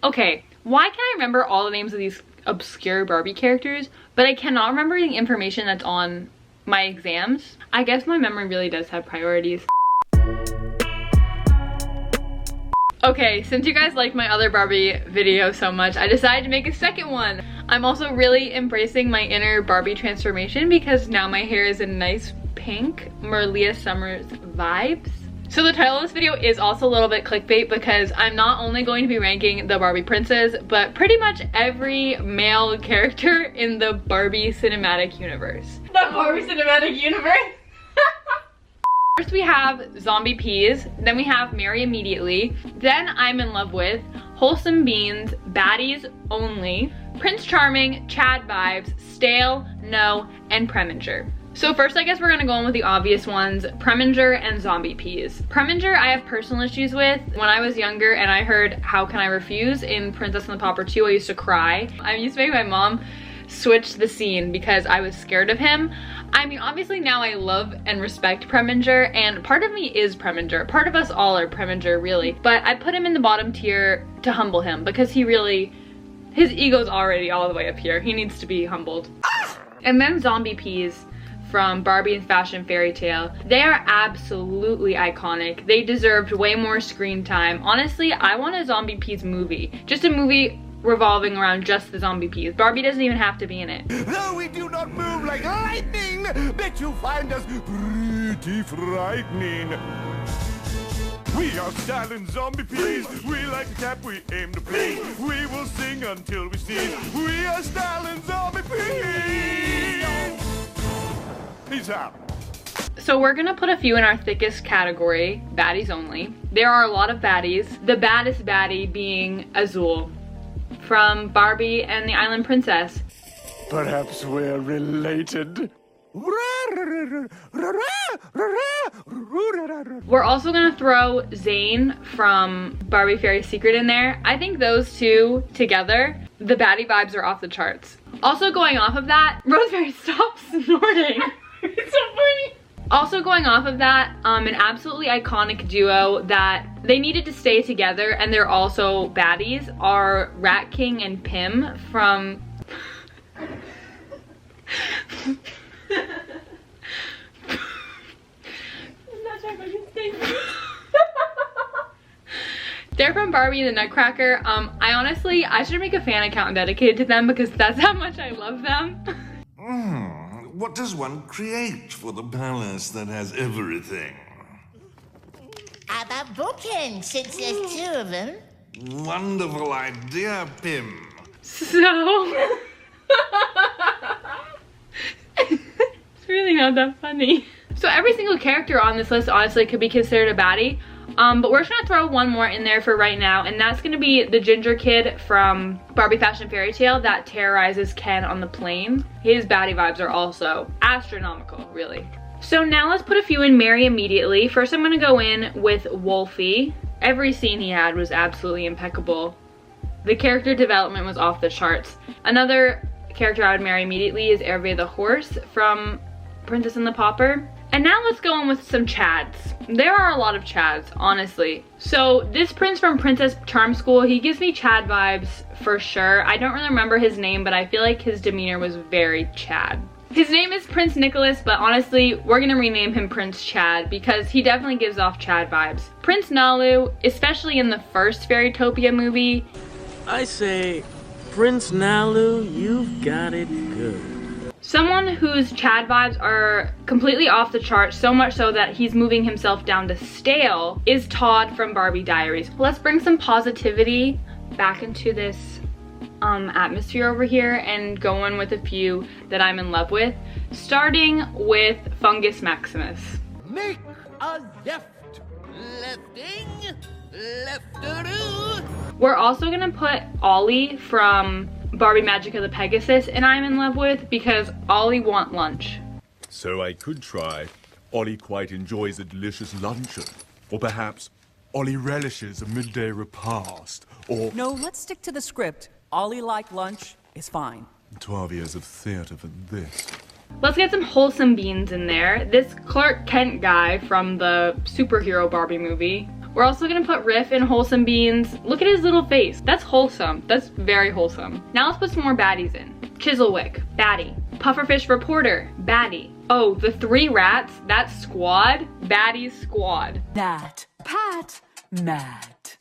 Okay, why can I remember all the names of these obscure Barbie characters, but I cannot remember the information that's on my exams? I guess my memory really does have priorities. Okay, since you guys liked my other Barbie video so much, I decided to make a second one. I'm also really embracing my inner Barbie transformation because now my hair is a nice pink, Maria Summers vibes. So the title of this video is also a little bit clickbait because I'm not only going to be ranking the Barbie princess, but pretty much every male character in the Barbie cinematic universe. The Barbie cinematic universe? First we have Zombie Peas, then we have Marry Immediately, then I'm in Love With, Wholesome Beans, Baddies Only, Prince Charming, Chad Vibes, Stale, No, and Preminger. So first I guess we're gonna go on with the obvious ones, Preminger and Zombie Peas. Preminger I have personal issues with. When I was younger and I heard How Can I Refuse in Princess and the Pauper 2, I used to cry. I used to make my mom switch the scene because I was scared of him. I mean, obviously now I love and respect Preminger, and part of me is Preminger. Part of us all are Preminger, really. But I put him in the bottom tier to humble him because his ego's already all the way up here. He needs to be humbled. And then Zombie Peas from Barbie and Fashion Fairy Tale. They are absolutely iconic. They deserved way more screen time. Honestly, I want a Zombie Peas movie. Just a movie revolving around just the Zombie Peas. Barbie doesn't even have to be in it. Though we do not move like lightning, bet you find us pretty frightening. We are styling Zombie Peas. We like to tap, we aim to please. We will sing until we sneeze. We are styling Zombie Peas. Peace out. So we're gonna put a few in our thickest category, Baddies Only. There are a lot of baddies. The baddest baddie being Azul from Barbie and the Island Princess. Perhaps we're related. We're also gonna throw Zane from Barbie Fairy Secret in there. I think those two together, the baddie vibes are off the charts. Also going off of that, Rosemary, stop snorting. It's so funny. Also going off of that, an absolutely iconic duo that they needed to stay together and they're also baddies are Rat King and Pim from They're from Barbie and the Nutcracker. I should make a fan account dedicated to them because that's how much I love them. What does one create for the palace that has everything? How about booking, since there's two of them? Wonderful idea, Pim. So it's really not that funny. So every single character on this list honestly could be considered a baddie. But we're just gonna throw one more in there for right now, and that's gonna be the ginger kid from Barbie Fashion Fairy Tale that terrorizes Ken on the plane. His baddie vibes are also astronomical, really. So now let's put a few in Marry Immediately. First I'm gonna go in with Wolfie. Every scene he had was absolutely impeccable. The character development was off the charts. Another character I would marry immediately is Hervé the horse from Princess and the Pauper. And now let's go on with some Chads. There are a lot of Chads, honestly. So this prince from Princess Charm School, he gives me Chad vibes for sure. I don't really remember his name, but I feel like his demeanor was very Chad. His name is Prince Nicholas, but honestly, we're gonna rename him Prince Chad because he definitely gives off Chad vibes. Prince Nalu, especially in the first Fairytopia movie. I say, Prince Nalu, you've got it good. Someone whose Chad vibes are completely off the chart, so much so that he's moving himself down to stale, is Todd from Barbie Diaries. Let's bring some positivity back into this atmosphere over here and go on with a few that I'm in love with, starting with Fungus Maximus. Make a left. Lefting, leftaroo. We're also gonna put Ollie from Barbie Magic of the Pegasus and I'm in love with because Ollie want lunch. So I could try Ollie quite enjoys a delicious luncheon, or perhaps Ollie relishes a midday repast, or... No, let's stick to the script. Ollie like lunch is fine. 12 years of theatre for this. Let's get some wholesome beans in there. This Clark Kent guy from the superhero Barbie movie. We're also gonna put Riff in Wholesome Beans. Look at his little face. That's wholesome. That's very wholesome. Now let's put some more baddies in. Chiselwick, baddie. Pufferfish Reporter, baddie. Oh, the 3 rats, that squad, baddie squad. Nat, Pat, Matt.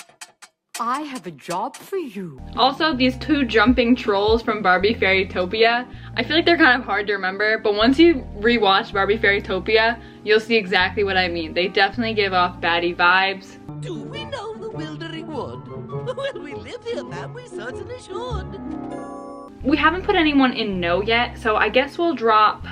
I have a job for you. Also, these 2 jumping trolls from Barbie Fairytopia, I feel like they're kind of hard to remember, but once you rewatch Barbie Fairytopia, you'll see exactly what I mean. They definitely give off baddie vibes. Do we know the Wildering Wood? Well, we live here, ma'am. We certainly should. We haven't put anyone in No yet, so I guess we'll drop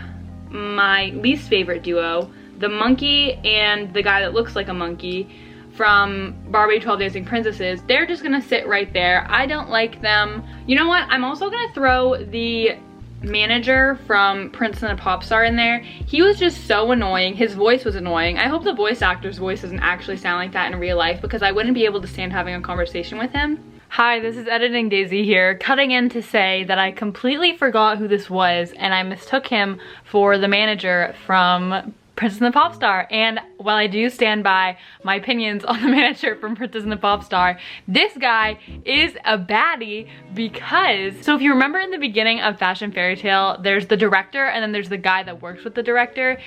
my least favorite duo, the monkey and the guy that looks like a monkey from Barbie 12 Dancing Princesses. They're just gonna sit right there. I don't like them. You know what? I'm also gonna throw the manager from Princess and the Popstar in there. He was just so annoying. His voice was annoying. I hope the voice actor's voice doesn't actually sound like that in real life, because I wouldn't be able to stand having a conversation with him. Hi, this is Editing Daisy here, cutting in to say that I completely forgot who this was and I mistook him for the manager from Princess and the Popstar. And while I do stand by my opinions on the manager from Princess and the Popstar, this guy is a baddie because, so if you remember in the beginning of Fashion Fairy Tale, there's the director and then there's the guy that works with the director.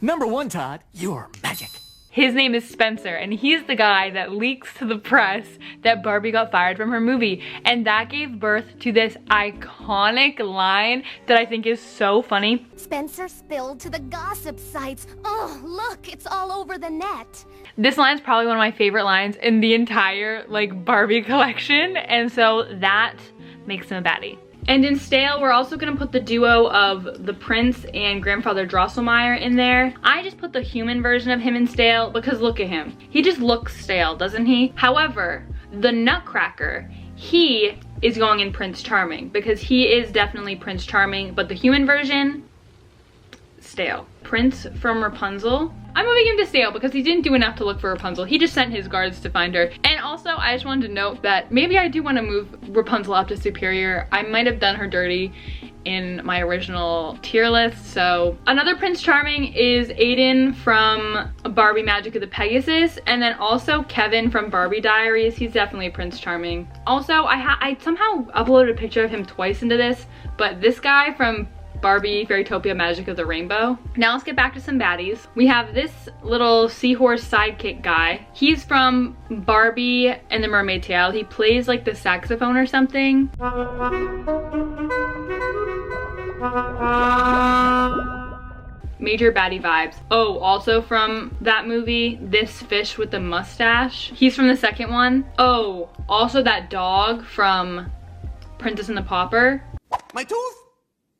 Number 1, Todd, you're magic. His name is Spencer, and he's the guy that leaks to the press that Barbie got fired from her movie. And that gave birth to this iconic line that I think is so funny. Spencer spilled to the gossip sites. Oh, look, it's all over the net. This line is probably one of my favorite lines in the entire like Barbie collection, and so that makes him a baddie. And in Stale, we're also gonna put the duo of the Prince and Grandfather Drosselmeyer in there. I just put the human version of him in Stale because look at him. He just looks stale, doesn't he? However, the Nutcracker, he is going in Prince Charming because he is definitely Prince Charming, but the human version, stale. Prince from Rapunzel, I'm moving him to Stale because he didn't do enough to look for Rapunzel. He just sent his guards to find her. And also, I just wanted to note that maybe I do want to move Rapunzel up to Superior. I might have done her dirty in my original tier list. So another Prince Charming is Aiden from Barbie Magic of the Pegasus, and then also Kevin from Barbie Diaries. He's definitely Prince Charming. Also, I somehow uploaded a picture of him twice into this, but this guy from Barbie Fairytopia Magic of the Rainbow. Now let's get back to some baddies. We have this little seahorse sidekick guy. He's from Barbie and the Mermaid Tale. He plays like the saxophone or something. Major baddie vibes. Oh, also from that movie, this fish with the mustache. He's from the second one. Oh, also that dog from Princess and the Pauper. My tooth?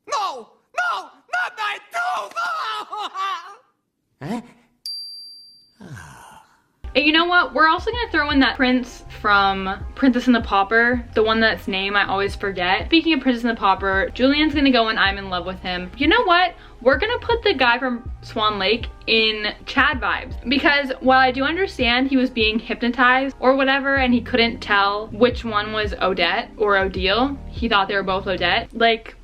No! No! Not my tooth! Huh? And you know what? We're also gonna throw in that prince from Princess and the Pauper, the one that's name I always forget. Speaking of Princess and the Pauper, Julian's gonna go in I'm in Love with Him. You know what? We're gonna put the guy from Swan Lake in Chad vibes, because while I do understand he was being hypnotized or whatever and he couldn't tell which one was Odette or Odile, he thought they were both Odette. Like,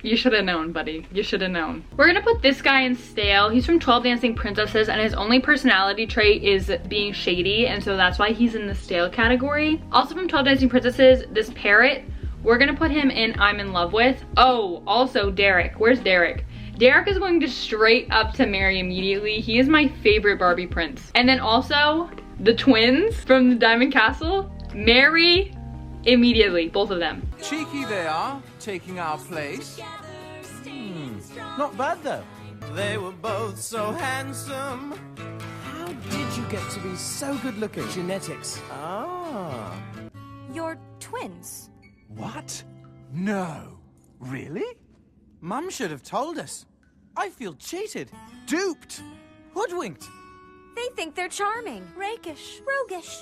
you should have known, buddy. You should have known. We're gonna put this guy in Stale. He's from 12 Dancing Princesses and his only personality trait is being shady, and so that's why he's in the Stale category. Also from 12 Dancing Princesses, this parrot, we're gonna put him in I'm in Love with. Oh, also Derek. Where's Derek? Derek is going to straight up to Marry Immediately. He is my favorite Barbie prince. And then also the twins from the Diamond Castle, Marry Immediately, both of them. Cheeky they are, taking our place. Not bad though. They were both so handsome. How did you get to be so good looking? Genetics. Ah. You're twins. What? No. Really? Mum should have told us. I feel cheated, duped, hoodwinked. They think they're charming, rakish, roguish.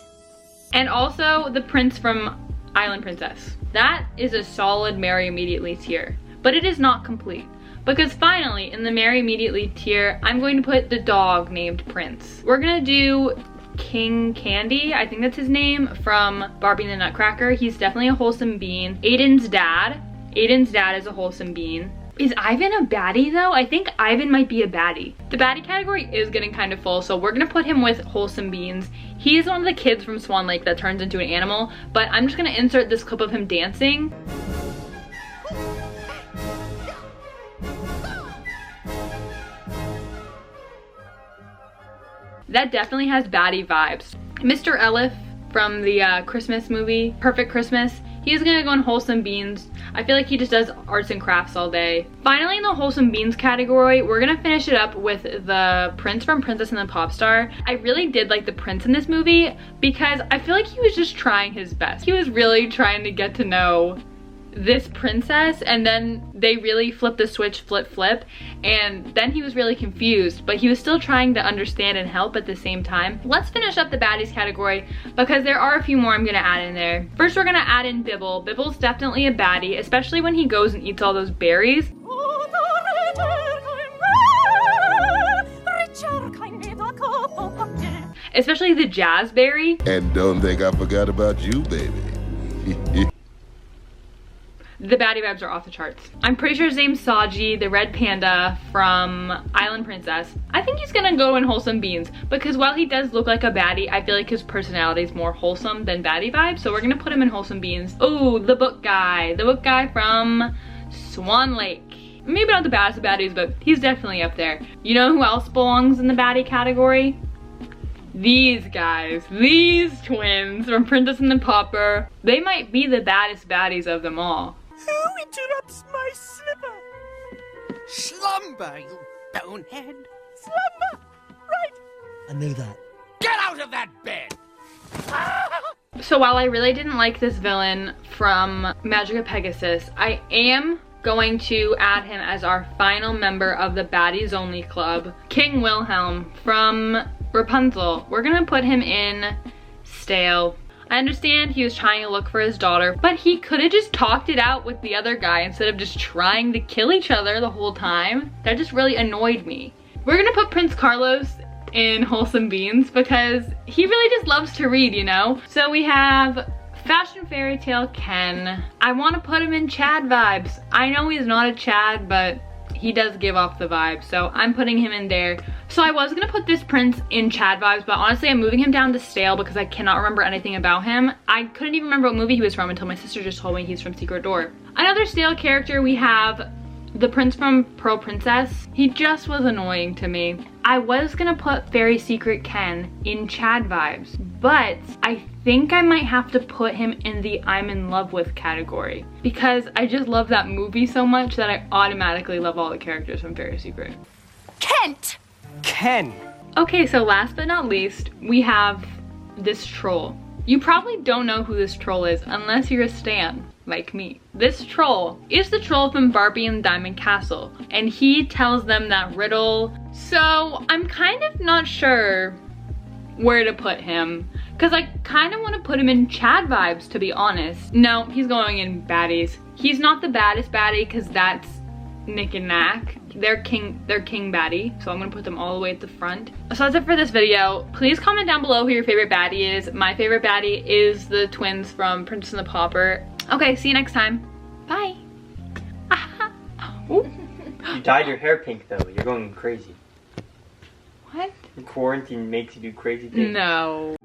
And also the prince from Island Princess. That is a solid Marry Immediately tier, but it is not complete. Because finally, in the Marry Immediately tier, I'm going to put the dog named Prince. We're gonna do King Candy, I think that's his name, from Barbie and the Nutcracker. He's definitely a wholesome bean. Aiden's dad is a wholesome bean. Is Ivan a baddie though? I think Ivan might be a baddie. The baddie category is getting kind of full, so we're gonna put him with Wholesome Beans. He's one of the kids from Swan Lake that turns into an animal, but I'm just gonna insert this clip of him dancing. That definitely has baddie vibes. Mr. Elif from the Christmas movie, Perfect Christmas, he's gonna go in Wholesome Beans. I feel like he just does arts and crafts all day. Finally, in the Wholesome Beans category, we're gonna finish it up with the prince from Princess and the Popstar. I really did like the prince in this movie because I feel like he was just trying his best. He was really trying to get to know this princess, and then they really flipped the switch, flip, and then he was really confused, but he was still trying to understand and help at the same time. Let's finish up the baddies category because there are a few more I'm gonna add in there. First, we're gonna add in Bibble. Bibble's definitely a baddie, especially when he goes and eats all those berries. Especially the jazzberry. And don't think I forgot about you, baby. The baddie vibes are off the charts. I'm pretty sure his name's Saji, the red panda from Island Princess. I think he's gonna go in Wholesome Beans because while he does look like a baddie, I feel like his personality is more wholesome than baddie vibes, so we're gonna put him in Wholesome Beans. Oh, the book guy from Swan Lake. Maybe not the baddest of baddies, but he's definitely up there. You know who else belongs in the baddie category? These guys, these twins from Princess and the Pauper. They might be the baddest baddies of them all. Who interrupts my slipper? Slumber, you bonehead. Slumber, right. I knew that. Get out of that bed! So while I really didn't like this villain from Magic of Pegasus, I am going to add him as our final member of the Baddies Only Club, King Wilhelm from Rapunzel. We're gonna put him in Stale. I understand he was trying to look for his daughter, but he could have just talked it out with the other guy instead of just trying to kill each other the whole time. That just really annoyed me. We're gonna put Prince Carlos in Wholesome Beans because he really just loves to read, you know? So we have Fashion Fairy Tale Ken. I want to put him in Chad vibes. I know he's not a Chad, but he does give off the vibe, so I'm putting him in there. So I was gonna put this prince in Chad vibes, but honestly I'm moving him down to Stale because I cannot remember anything about him. I couldn't even remember what movie he was from until my sister just told me he's from Secret Door. Another Stale character, we have the prince from Pearl Princess. He just was annoying to me. I was gonna put Fairy Secret Ken in Chad vibes, but I think I might have to put him in the I'm in love with category because I just love that movie so much that I automatically love all the characters from Fairy Secret. Kent! Ken. Okay, so last but not least, we have this troll. You probably don't know who this troll is unless you're a stan, like me. This troll is the troll from Barbie and Diamond Castle, and he tells them that riddle. So I'm kind of not sure where to put him, because I kind of want to put him in Chad vibes, to be honest. No, he's going in baddies. He's not the baddest baddie, because that's Nick and Knack. They're king baddie, so I'm gonna put them all the way at the front. So that's it for this video. Please comment down below who your favorite baddie is. My favorite baddie is the twins from Princess and the Pauper. Okay, see you next time. Bye. You dyed your hair pink though. You're going crazy. What? Quarantine makes you do crazy things. No.